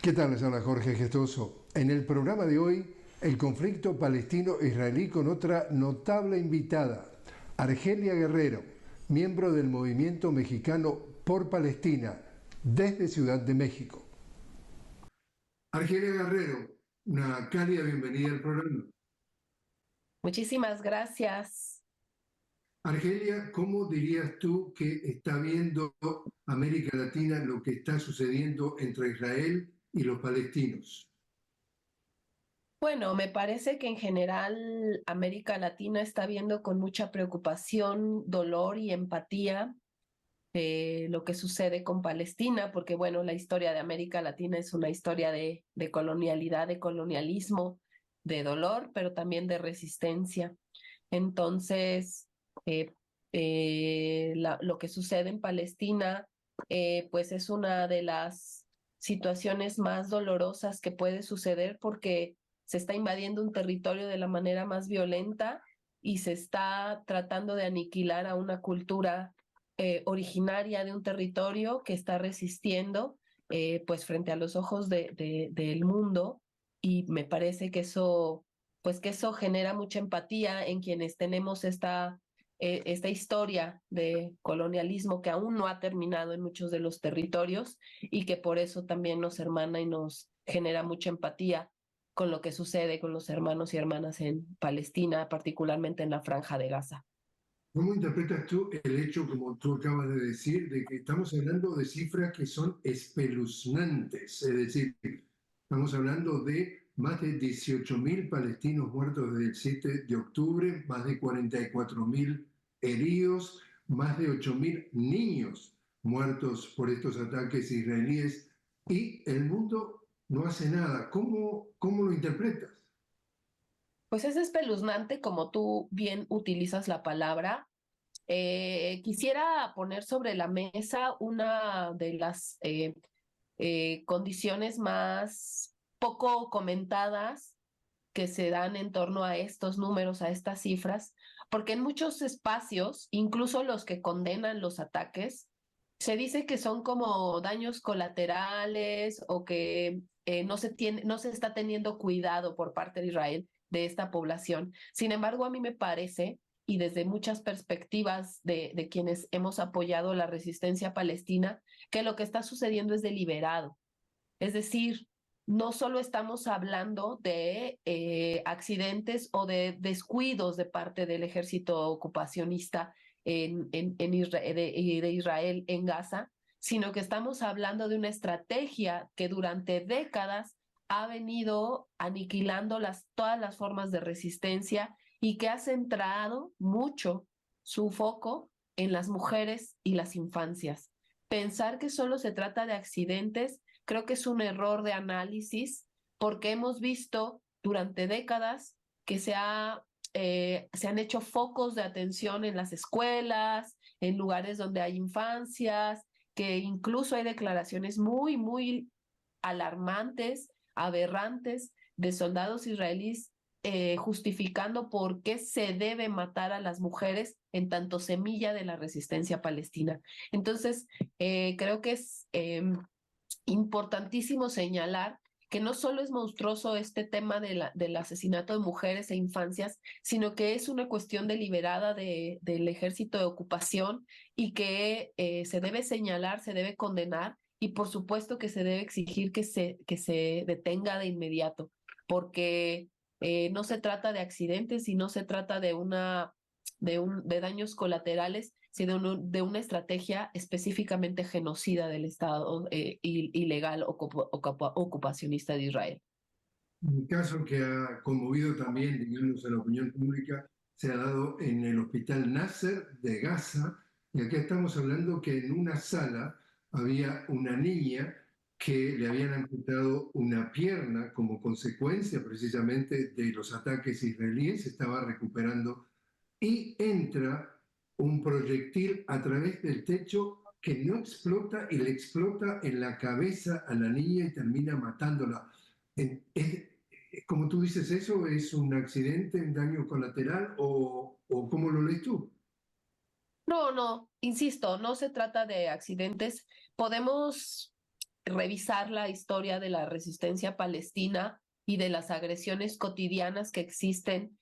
¿Qué tal? Les habla Jorge Gestoso. En el programa de hoy, el conflicto palestino-israelí con otra notable invitada, Argelia Guerrero, miembro del movimiento mexicano por Palestina, desde Ciudad de México. Argelia Guerrero, una cálida bienvenida al programa. Muchísimas gracias. Argelia, ¿cómo dirías tú que está viendo América Latina lo que está sucediendo entre Israel y los palestinos? Bueno, me parece que en general América Latina está viendo con mucha preocupación, dolor y empatía lo que sucede con Palestina, porque bueno, la historia de América Latina es una historia de colonialidad, de colonialismo, de dolor, pero también de resistencia. Entonces, eh, lo que sucede en Palestina, pues es una de las situaciones más dolorosas que puede suceder porque se está invadiendo un territorio de la manera más violenta y se está tratando de aniquilar a una cultura originaria de un territorio que está resistiendo, pues frente a los ojos del mundo, y me parece que eso pues que eso genera mucha empatía en quienes tenemos esta historia de colonialismo que aún no ha terminado en muchos de los territorios y que por eso también nos hermana y nos genera mucha empatía con lo que sucede con los hermanos y hermanas en Palestina, particularmente en la Franja de Gaza. ¿Cómo interpretas tú el hecho, como tú acabas de decir, de que estamos hablando de cifras que son espeluznantes? Es decir, estamos hablando de más de 18.000 palestinos muertos desde el 7 de octubre, más de 44.000 heridos, más de 8.000 niños muertos por estos ataques israelíes y el mundo no hace nada. ¿Cómo lo interpretas? Pues es espeluznante como tú bien utilizas la palabra. Quisiera poner sobre la mesa una de las condiciones más poco comentadas que se dan en torno a estos números, a estas cifras, porque en muchos espacios, incluso los que condenan los ataques, se dice que son como daños colaterales o que no se está teniendo cuidado por parte de Israel de esta población. Sin embargo, a mí me parece, y desde muchas perspectivas de quienes hemos apoyado la resistencia palestina, que lo que está sucediendo es deliberado. Es decir, no solo estamos hablando de accidentes o de descuidos de parte del ejército ocupacionista de Israel en Gaza, sino que estamos hablando de una estrategia que durante décadas ha venido aniquilando todas las formas de resistencia y que ha centrado mucho su foco en las mujeres y las infancias. Pensar que solo se trata de accidentes creo que es un error de análisis porque hemos visto durante décadas que se han hecho focos de atención en las escuelas, en lugares donde hay infancias, que incluso hay declaraciones muy alarmantes, aberrantes de soldados israelíes justificando por qué se debe matar a las mujeres en tanto semilla de la resistencia palestina. Entonces, creo que es importantísimo señalar que no solo es monstruoso este tema del asesinato de mujeres e infancias, sino que es una cuestión deliberada del ejército de ocupación y que se debe señalar, se debe condenar y por supuesto que se debe exigir que se detenga de inmediato, porque no se trata de accidentes y no se trata de daños colaterales, sino de una estrategia específicamente genocida del Estado ilegal ocupacionista de Israel. Un caso que ha conmovido también, digamos, a la opinión pública se ha dado en el Hospital Nasser de Gaza, y acá estamos hablando que en una sala había una niña que le habían amputado una pierna como consecuencia precisamente de los ataques israelíes, se estaba recuperando y entra un proyectil a través del techo que no explota y le explota en la cabeza a la niña y termina matándola. Como tú dices, ¿eso es un accidente, un daño colateral o cómo lo lees tú? No, insisto, no se trata de accidentes. Podemos revisar la historia de la resistencia palestina y de las agresiones cotidianas que existen,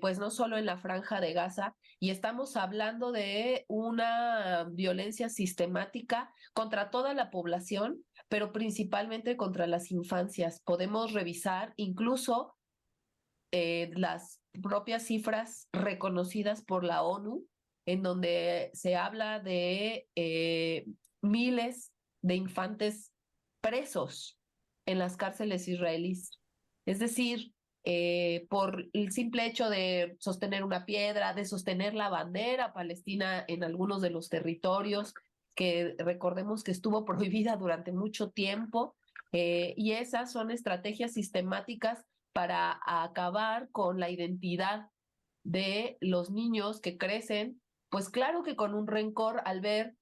pues no solo en la Franja de Gaza, y estamos hablando de una violencia sistemática contra toda la población, pero principalmente contra las infancias. Podemos revisar incluso las propias cifras reconocidas por la ONU, en donde se habla de miles de infantes presos en las cárceles israelíes. Es decir, por el simple hecho de sostener una piedra, de sostener la bandera palestina en algunos de los territorios, que recordemos que estuvo prohibida durante mucho tiempo, y esas son estrategias sistemáticas para acabar con la identidad de los niños que crecen, pues claro que con un rencor al ver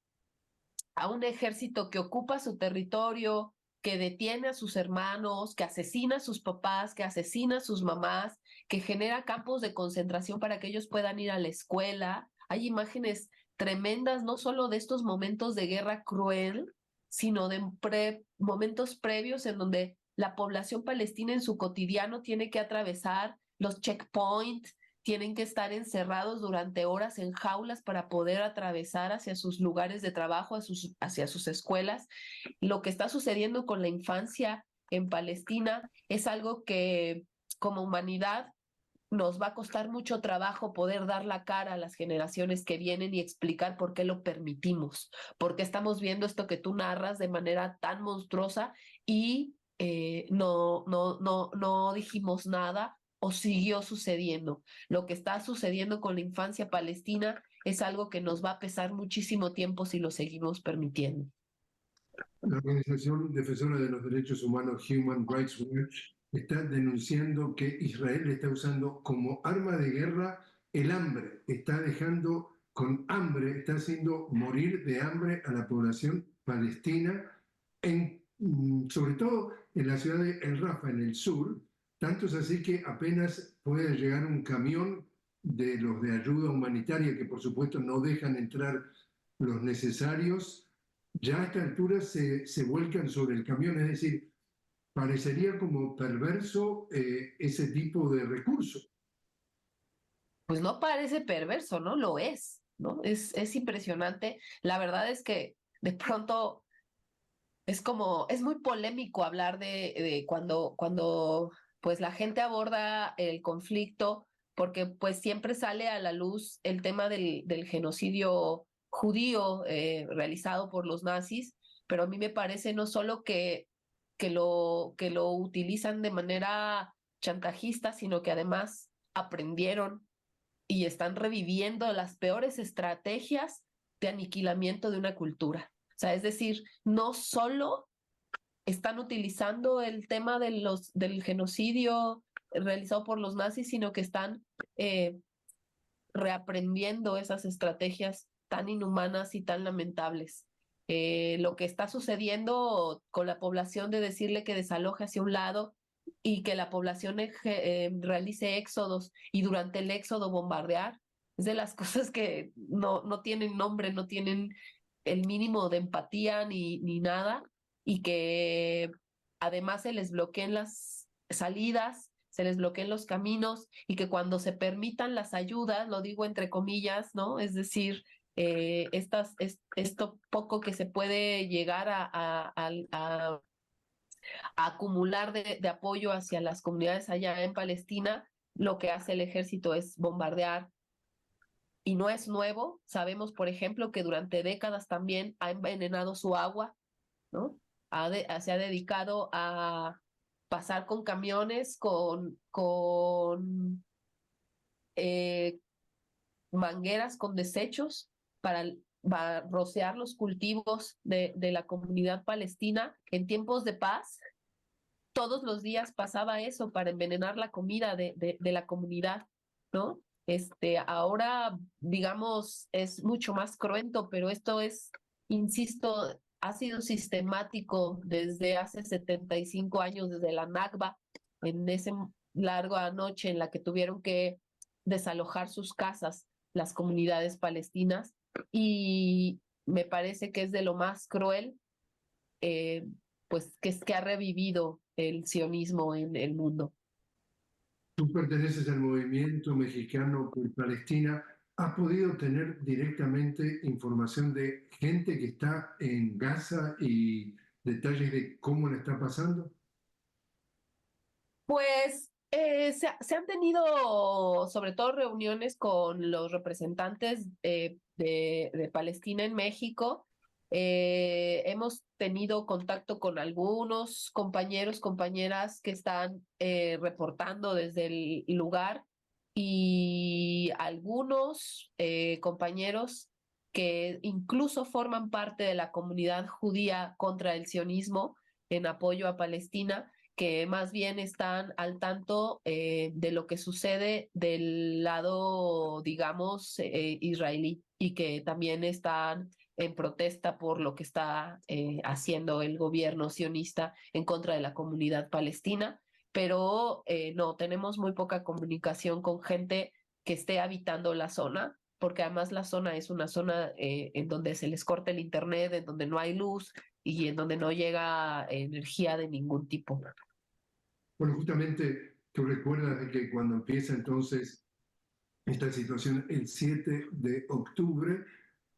a un ejército que ocupa su territorio, que detiene a sus hermanos, que asesina a sus papás, que asesina a sus mamás, que genera campos de concentración para que ellos puedan ir a la escuela. Hay imágenes tremendas, no solo de estos momentos de guerra cruel, sino de momentos previos en donde la población palestina en su cotidiano tiene que atravesar los checkpoints, tienen que estar encerrados durante horas en jaulas para poder atravesar hacia sus lugares de trabajo, hacia sus escuelas. Lo que está sucediendo con la infancia en Palestina es algo que como humanidad nos va a costar mucho trabajo poder dar la cara a las generaciones que vienen y explicar por qué lo permitimos, por qué estamos viendo esto que tú narras de manera tan monstruosa y no dijimos nada o siguió sucediendo. Lo que está sucediendo con la infancia palestina es algo que nos va a pesar muchísimo tiempo si lo seguimos permitiendo. La organización defensora de los derechos humanos Human Rights Watch está denunciando que Israel está usando como arma de guerra el hambre, está dejando con hambre, está haciendo morir de hambre a la población palestina, sobre todo en la ciudad de El Rafa, en el sur. Tanto es así que apenas puede llegar un camión de los de ayuda humanitaria, que por supuesto no dejan entrar los necesarios, ya a esta altura se vuelcan sobre el camión, es decir, parecería como perverso ese tipo de recurso. Pues no parece perverso, ¿no? Lo es, ¿no? Es impresionante. La verdad es que de pronto es muy polémico hablar de cuando pues la gente aborda el conflicto, porque pues siempre sale a la luz el tema del genocidio judío realizado por los nazis, pero a mí me parece no solo que lo utilizan de manera chantajista, sino que además aprendieron y están reviviendo las peores estrategias de aniquilamiento de una cultura. O sea, es decir, no solo están utilizando el tema del genocidio realizado por los nazis, sino que están reaprendiendo esas estrategias tan inhumanas y tan lamentables. Lo que está sucediendo con la población de decirle que desaloje hacia un lado y que la población realice éxodos y durante el éxodo bombardear, es de las cosas que no tienen nombre, no tienen el mínimo de empatía ni nada, y que además se les bloqueen las salidas, se les bloqueen los caminos, y que cuando se permitan las ayudas, lo digo entre comillas, ¿no? Es decir, esto poco que se puede llegar a acumular de apoyo hacia las comunidades allá en Palestina, lo que hace el ejército es bombardear. Y no es nuevo, sabemos, por ejemplo, que durante décadas también ha envenenado su agua, ¿no? Se ha dedicado a pasar con camiones, con mangueras con desechos para rociar los cultivos de la comunidad palestina. En tiempos de paz, todos los días pasaba eso para envenenar la comida de la comunidad, ¿no? Ahora, digamos, es mucho más cruento, pero esto es, insisto, ha sido sistemático desde hace 75 años, desde la Nakba, en esa larga noche en la que tuvieron que desalojar sus casas las comunidades palestinas, y me parece que es de lo más cruel. pues que ha revivido el sionismo en el mundo. Tú perteneces al movimiento mexicano por Palestina. ¿Has podido tener directamente información de gente que está en Gaza y detalles de cómo la está pasando? Pues se han tenido sobre todo reuniones con los representantes de Palestina en México. Hemos tenido contacto con algunos compañeros, compañeras que están reportando desde el lugar y algunos compañeros que incluso forman parte de la comunidad judía contra el sionismo en apoyo a Palestina, que más bien están al tanto de lo que sucede del lado, digamos, israelí, y que también están en protesta por lo que está haciendo el gobierno sionista en contra de la comunidad palestina. Pero no, tenemos muy poca comunicación con gente que esté habitando la zona, porque además la zona es una zona en donde se les corta el internet, en donde no hay luz y en donde no llega energía de ningún tipo. Bueno, justamente tú recuerdas de que cuando empieza entonces esta situación el 7 de octubre,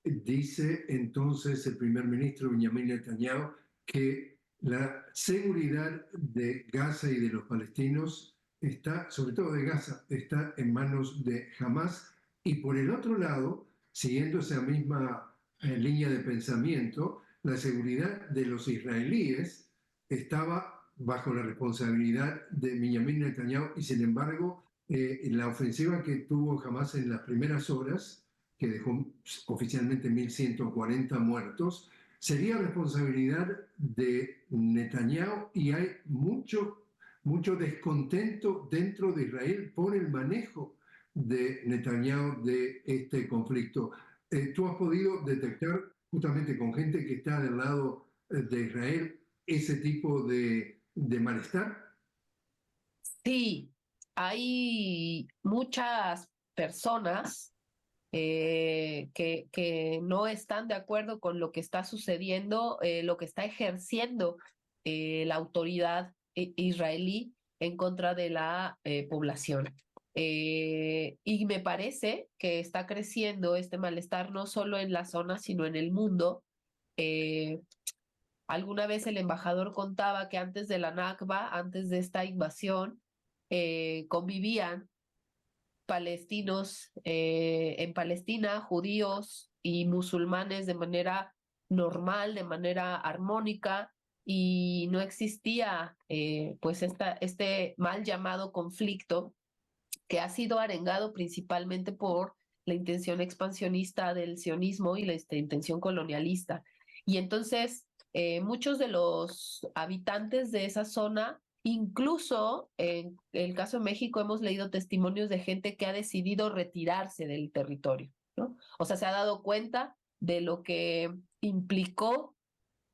dice entonces el primer ministro Benjamin Netanyahu que la seguridad de Gaza y de los palestinos está, sobre todo de Gaza, está en manos de Hamas. Y por el otro lado, siguiendo esa misma línea de pensamiento, la seguridad de los israelíes estaba bajo la responsabilidad de Benjamin Netanyahu y sin embargo la ofensiva que tuvo Hamas en las primeras horas, que dejó oficialmente 1.140 muertos, sería responsabilidad de Netanyahu y hay mucho descontento dentro de Israel por el manejo de Netanyahu de este conflicto. ¿Tú has podido detectar justamente con gente que está del lado de Israel ese tipo de malestar? Sí, hay muchas personas que no están de acuerdo con lo que está sucediendo, lo que está ejerciendo la autoridad israelí en contra de la población. Y me parece que está creciendo este malestar no solo en la zona, sino en el mundo. Eh, Alguna vez el embajador contaba que antes de la Nakba, antes de esta invasión, convivían palestinos en Palestina, judíos y musulmanes de manera normal, de manera armónica, y no existía pues este mal llamado conflicto que ha sido arengado principalmente por la intención expansionista del sionismo y la intención colonialista. Y entonces muchos de los habitantes de esa zona, incluso en el caso de México, hemos leído testimonios de gente que ha decidido retirarse del territorio, ¿no? O sea, se ha dado cuenta de lo que implicó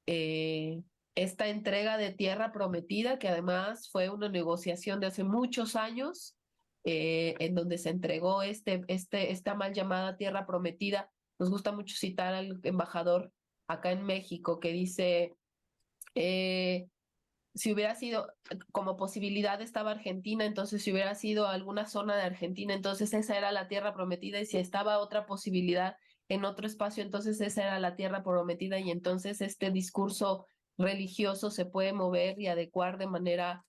eh, esta entrega de tierra prometida, que además fue una negociación de hace muchos años, en donde se entregó esta mal llamada tierra prometida. Nos gusta mucho citar al embajador acá en México que dice, eh, si hubiera sido como posibilidad estaba Argentina, entonces si hubiera sido alguna zona de Argentina, entonces esa era la tierra prometida, y si estaba otra posibilidad en otro espacio, entonces esa era la tierra prometida, y entonces este discurso religioso se puede mover y adecuar de manera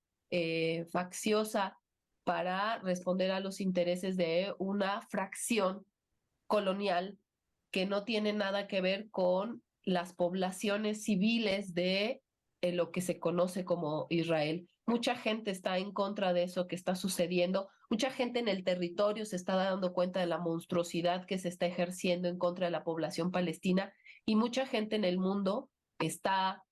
facciosa para responder a los intereses de una fracción colonial que no tiene nada que ver con las poblaciones civiles de lo que se conoce como Israel. Mucha gente está en contra de eso que está sucediendo. Mucha gente en el territorio se está dando cuenta de la monstruosidad que se está ejerciendo en contra de la población palestina, y mucha gente en el mundo está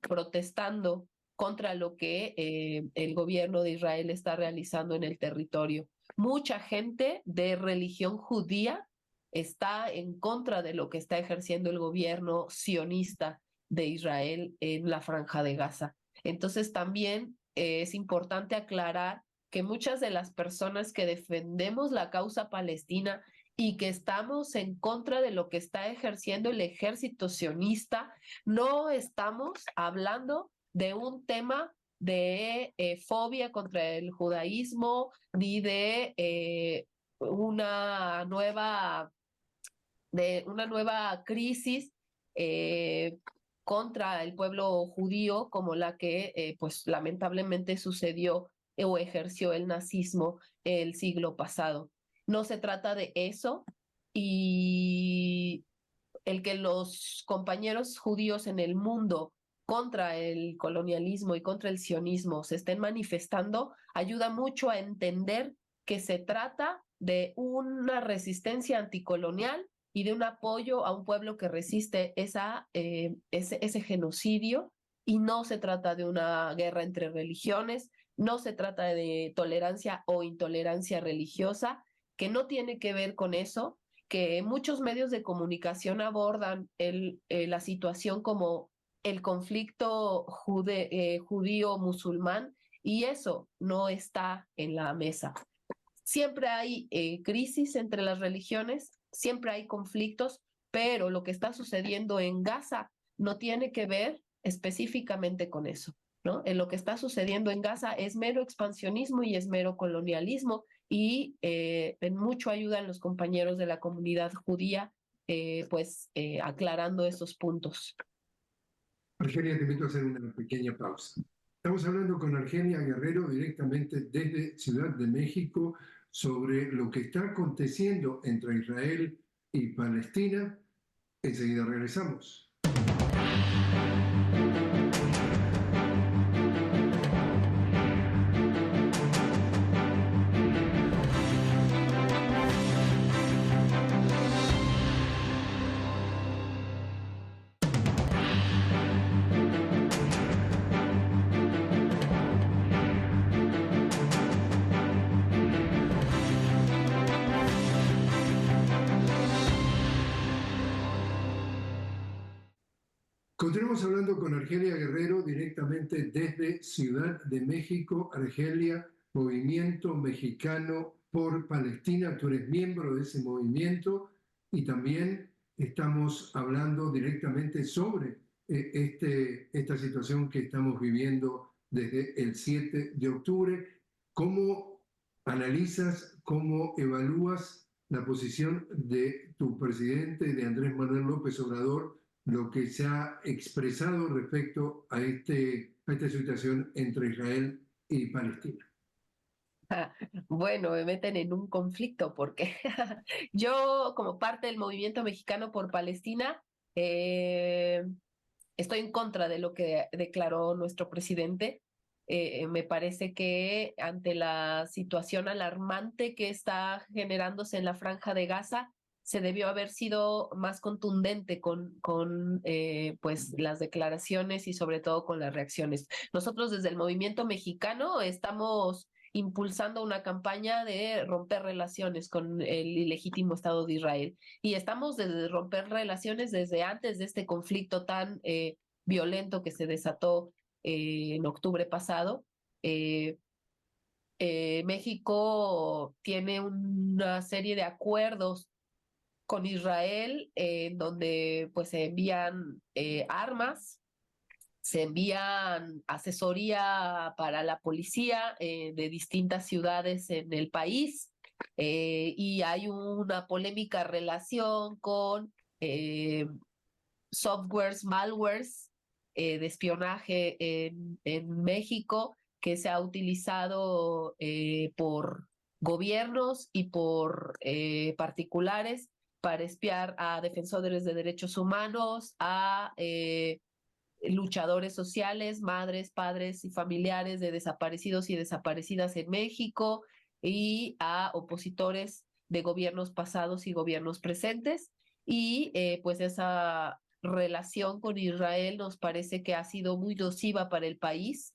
protestando contra lo que el gobierno de Israel está realizando en el territorio. Mucha gente de religión judía está en contra de lo que está ejerciendo el gobierno sionista de Israel en la Franja de Gaza. Entonces también es importante aclarar que muchas de las personas que defendemos la causa palestina y que estamos en contra de lo que está ejerciendo el ejército sionista. No estamos hablando de un tema de fobia contra el judaísmo, ni una nueva, de una nueva crisis eh, contra el pueblo judío como la que pues lamentablemente sucedió o ejerció el nazismo el siglo pasado. No se trata de eso, y el que los compañeros judíos en el mundo contra el colonialismo y contra el sionismo se estén manifestando ayuda mucho a entender que se trata de una resistencia anticolonial y de un apoyo a un pueblo que resiste ese genocidio, y no se trata de una guerra entre religiones, no se trata de tolerancia o intolerancia religiosa, que no tiene que ver con eso, que muchos medios de comunicación abordan la situación como el conflicto judío-musulmán, y eso no está en la mesa. Siempre hay crisis entre las religiones, siempre hay conflictos, pero lo que está sucediendo en Gaza no tiene que ver específicamente con eso, ¿no? En lo que está sucediendo en Gaza es mero expansionismo y es mero colonialismo, y en mucho ayudan los compañeros de la comunidad judía, aclarando esos puntos. Argelia, te invito a hacer una pequeña pausa. Estamos hablando con Argelia Guerrero directamente desde Ciudad de México sobre lo que está aconteciendo entre Israel y Palestina. Enseguida regresamos. Continuamos hablando con Argelia Guerrero directamente desde Ciudad de México. Argelia, Movimiento Mexicano por Palestina. Tú eres miembro de ese movimiento y también estamos hablando directamente sobre esta situación que estamos viviendo desde el 7 de octubre. ¿Cómo analizas, cómo evalúas la posición de tu presidente, de Andrés Manuel López Obrador, lo que se ha expresado respecto a esta situación entre Israel y Palestina? Bueno, me meten en un conflicto porque yo, como parte del movimiento mexicano por Palestina, estoy en contra de lo que declaró nuestro presidente. Me parece que ante la situación alarmante que está generándose en la Franja de Gaza, se debió haber sido más contundente con pues las declaraciones y sobre todo con las reacciones. Nosotros desde el movimiento mexicano estamos impulsando una campaña de romper relaciones con el ilegítimo Estado de Israel, y estamos de romper relaciones desde antes de este conflicto tan violento que se desató en octubre pasado. Eh, México tiene una serie de acuerdos con Israel en donde pues se envían armas, se envían asesoría para la policía de distintas ciudades en el país, y hay una polémica relación con softwares, malwares de espionaje en México, que se ha utilizado por gobiernos y por particulares para espiar a defensores de derechos humanos, a luchadores sociales, madres, padres y familiares de desaparecidos y desaparecidas en México, y a opositores de gobiernos pasados y gobiernos presentes. Y pues esa relación con Israel nos parece que ha sido muy nociva para el país,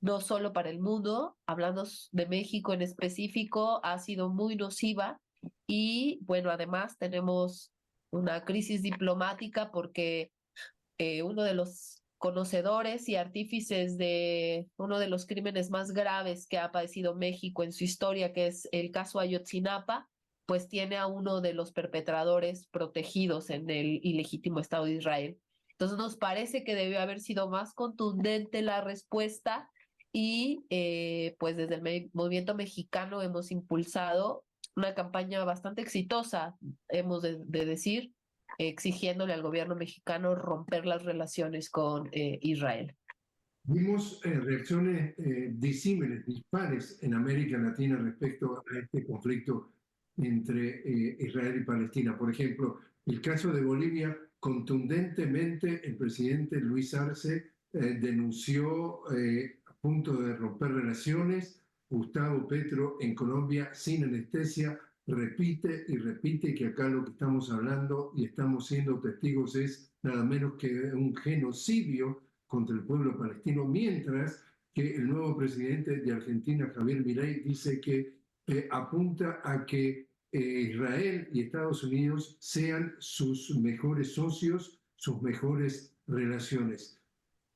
no solo para el mundo. Hablando de México en específico, ha sido muy nociva. Y bueno, además tenemos una crisis diplomática porque uno de los conocedores y artífices de uno de los crímenes más graves que ha padecido México en su historia, que es el caso Ayotzinapa, pues tiene a uno de los perpetradores protegidos en el ilegítimo Estado de Israel. Entonces nos parece que debió haber sido más contundente la respuesta y pues desde el movimiento mexicano hemos impulsado una campaña bastante exitosa, hemos de decir, exigiéndole al gobierno mexicano romper las relaciones con Israel. Vimos reacciones disímiles, dispares en América Latina respecto a este conflicto entre Israel y Palestina. Por ejemplo, el caso de Bolivia, contundentemente el presidente Luis Arce denunció a punto de romper relaciones. Gustavo Petro en Colombia, sin anestesia, repite y repite que acá lo que estamos hablando y estamos siendo testigos es nada menos que un genocidio contra el pueblo palestino, mientras que el nuevo presidente de Argentina, Javier Milei, dice que apunta a que Israel y Estados Unidos sean sus mejores socios, sus mejores relaciones.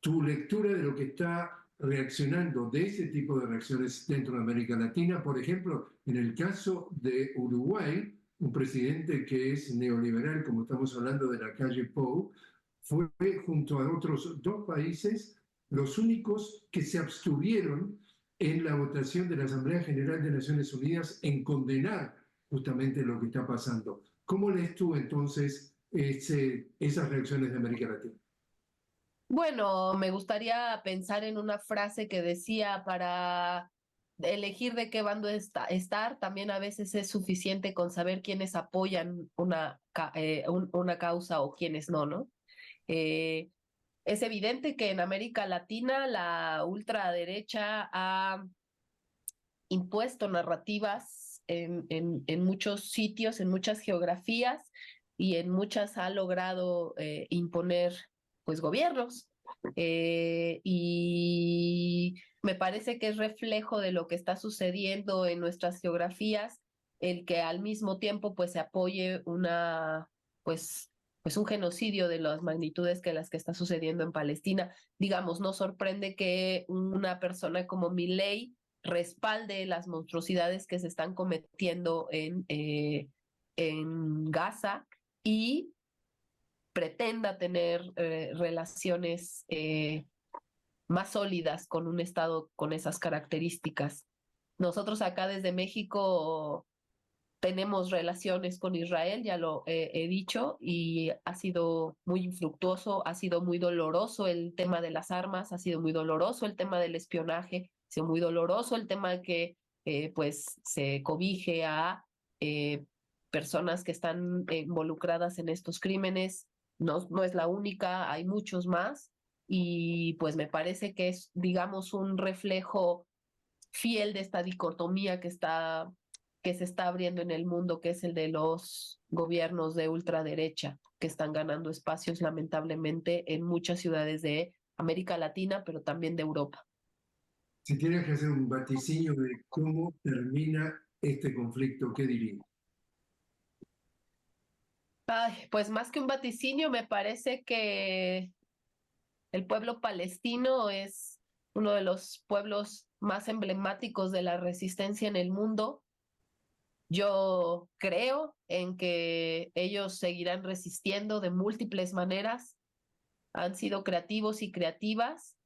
Tu lectura de lo que está reaccionando, de ese tipo de reacciones dentro de América Latina, por ejemplo, en el caso de Uruguay, un presidente que es neoliberal, como estamos hablando de la calle Pou, fue junto a otros dos países los únicos que se abstuvieron en la votación de la Asamblea General de Naciones Unidas en condenar justamente lo que está pasando. ¿Cómo lees tú entonces esas reacciones de América Latina? Bueno, me gustaría pensar en una frase que decía para elegir de qué bando estar, también a veces es suficiente con saber quiénes apoyan una causa o quiénes no, ¿no? Eh, es evidente que en América Latina la ultraderecha ha impuesto narrativas en muchos sitios, en muchas geografías y en muchas ha logrado imponer pues gobiernos. Y me parece que es reflejo de lo que está sucediendo en nuestras geografías, el que al mismo tiempo pues se apoye pues, pues un genocidio de las magnitudes que las que está sucediendo en Palestina. Digamos, no sorprende que una persona como Milei respalde las monstruosidades que se están cometiendo en Gaza y pretenda tener relaciones más sólidas con un Estado con esas características. Nosotros acá desde México tenemos relaciones con Israel, ya lo he dicho, y ha sido muy infructuoso, ha sido muy doloroso el tema de las armas, ha sido muy doloroso el tema del espionaje, ha sido muy doloroso el tema de que pues se cobije a personas que están involucradas en estos crímenes. No, no es la única, hay muchos más, y pues me parece que es, digamos, un reflejo fiel de esta dicotomía que se está abriendo en el mundo, que es el de los gobiernos de ultraderecha, que están ganando espacios lamentablemente en muchas ciudades de América Latina, pero también de Europa. Si tienes que hacer un vaticinio de cómo termina este conflicto, ¿qué dirías? Ay, pues más que un vaticinio, me parece que el pueblo palestino es uno de los pueblos más emblemáticos de la resistencia en el mundo. Yo creo en que ellos seguirán resistiendo de múltiples maneras, han sido creativos y creativas,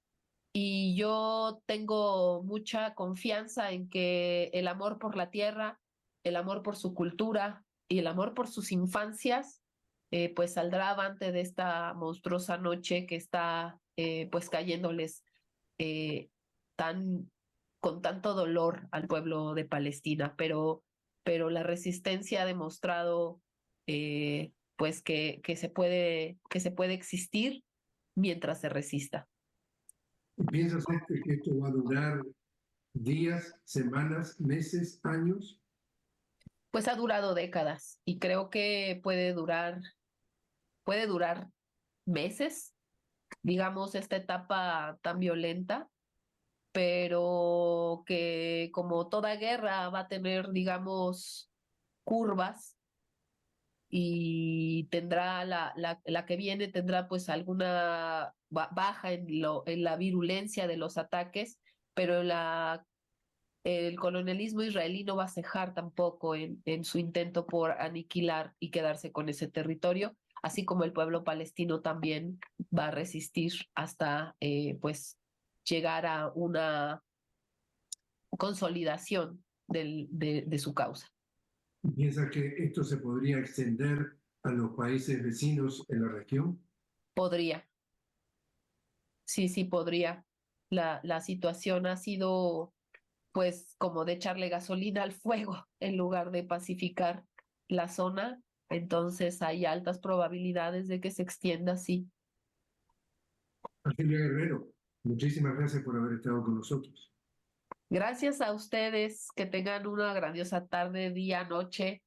y yo tengo mucha confianza en que el amor por la tierra, el amor por su cultura y el amor por sus infancias, pues saldrá avante de esta monstruosa noche que está pues cayéndoles eh, tan, con tanto dolor al pueblo de Palestina, pero la resistencia ha demostrado pues que se puede existir mientras se resista. ¿Y piensas que esto va a durar días, semanas, meses, años? Pues ha durado décadas y creo que puede durar meses, digamos, esta etapa tan violenta, pero que como toda guerra va a tener, digamos, curvas y tendrá la que viene tendrá pues alguna baja en la virulencia de los ataques, pero el colonialismo israelí no va a cejar tampoco en su intento por aniquilar y quedarse con ese territorio, así como el pueblo palestino también va a resistir hasta pues llegar a una consolidación de su causa. ¿Piensa que esto se podría extender a los países vecinos en la región? Podría, sí, sí, podría. La situación ha sido pues como de echarle gasolina al fuego en lugar de pacificar la zona, entonces hay altas probabilidades de que se extienda así. Silvia Guerrero, muchísimas gracias por haber estado con nosotros. Gracias a ustedes, que tengan una grandiosa tarde, día, noche